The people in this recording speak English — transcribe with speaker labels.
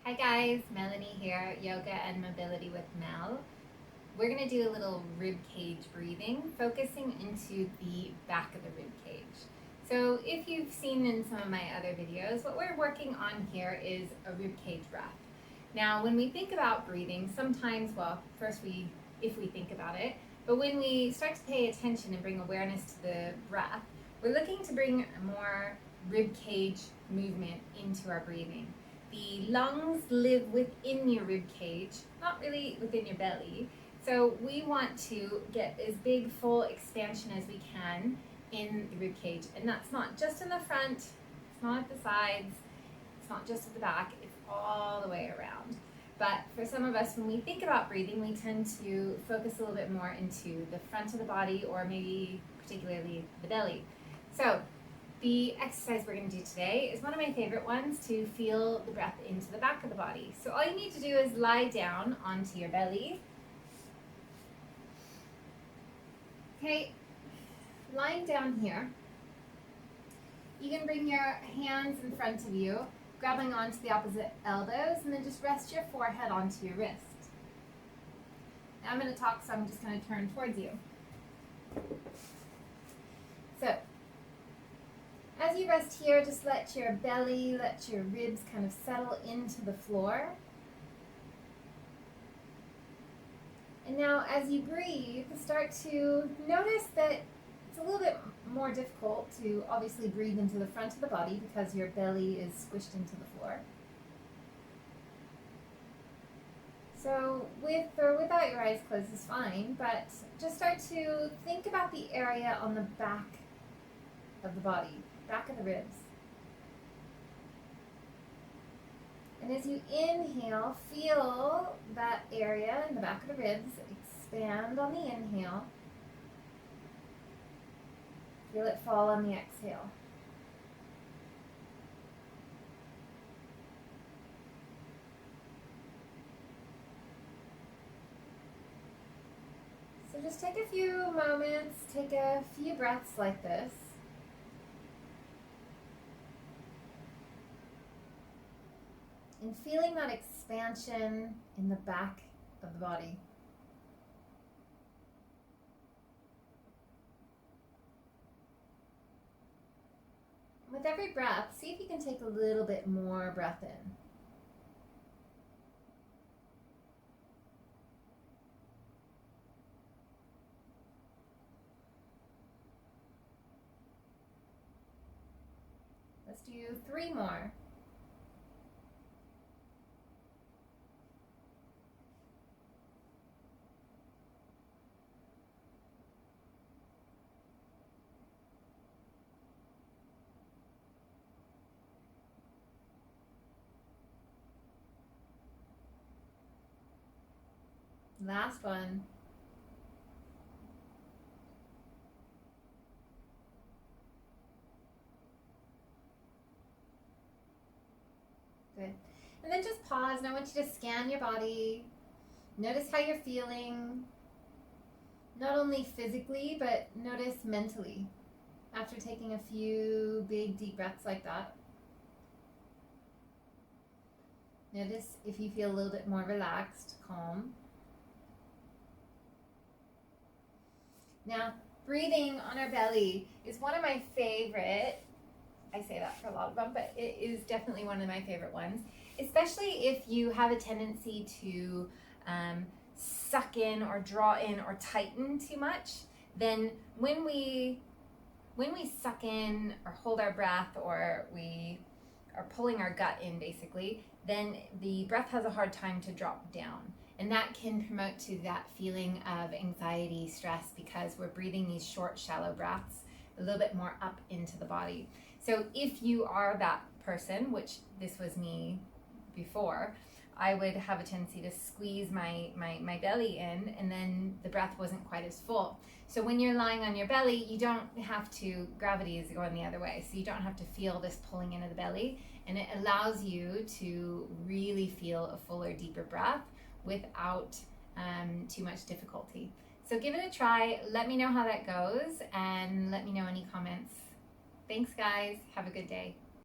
Speaker 1: Hi guys, Melanie here, Yoga and Mobility with Mel. We're going to do a little rib cage breathing, focusing into the back of the rib cage. So if you've seen in some of my other videos, what we're working on here is a rib cage breath. Now when we think about breathing, sometimes, if we think about it, but when we start to pay attention and bring awareness to the breath, we're looking to bring more rib cage movement into our breathing. The lungs live within your rib cage, not really within your belly. So we want to get as big full expansion as we can in the rib cage. And that's not just in the front, it's not at the sides, it's not just at the back, it's all the way around. But for some of us, when we think about breathing, we tend to focus a little bit more into the front of the body or maybe particularly the belly. So the exercise we're going to do today is one of my favorite ones to feel the breath into the back of the body. So all you need to do is lie down onto your belly. Okay, lying down here, you can bring your hands in front of you, grabbing onto the opposite elbows, and then just rest your forehead onto your wrist. Now I'm going to talk, so I'm just going to turn towards you. So as you rest here, just let your belly, let your ribs kind of settle into the floor. And now as you breathe, start to notice that it's a little bit more difficult to obviously breathe into the front of the body because your belly is squished into the floor. So with or without your eyes closed is fine, but just start to think about the area on the back of the body. Back of the ribs. And as you inhale, feel that area in the back of the ribs expand on the inhale. Feel it fall on the exhale. So just take a few moments, take a few breaths like this. And feeling that expansion in the back of the body. With every breath, see if you can take a little bit more breath in. Let's do 3 more. Last one. Good. And then just pause, and I want you to scan your body. Notice how you're feeling, not only physically, but notice mentally after taking a few big deep breaths like that. Notice if you feel a little bit more relaxed, calm. Now, breathing on our belly is one of my favorite. I say that for a lot of them, but it is definitely one of my favorite ones, especially if you have a tendency to suck in or draw in or tighten too much. Then when we suck in or hold our breath, or we are pulling our gut in basically, then the breath has a hard time to drop down. And that can promote to that feeling of anxiety, stress, because we're breathing these short, shallow breaths a little bit more up into the body. So if you are that person, which this was me before, I would have a tendency to squeeze my belly in, and then the breath wasn't quite as full. So when you're lying on your belly, you don't have to, gravity is going the other way, so you don't have to feel this pulling into the belly, and it allows you to really feel a fuller, deeper breath without too much difficulty. So give it a try, let me know how that goes, and let me know any comments. Thanks guys, have a good day.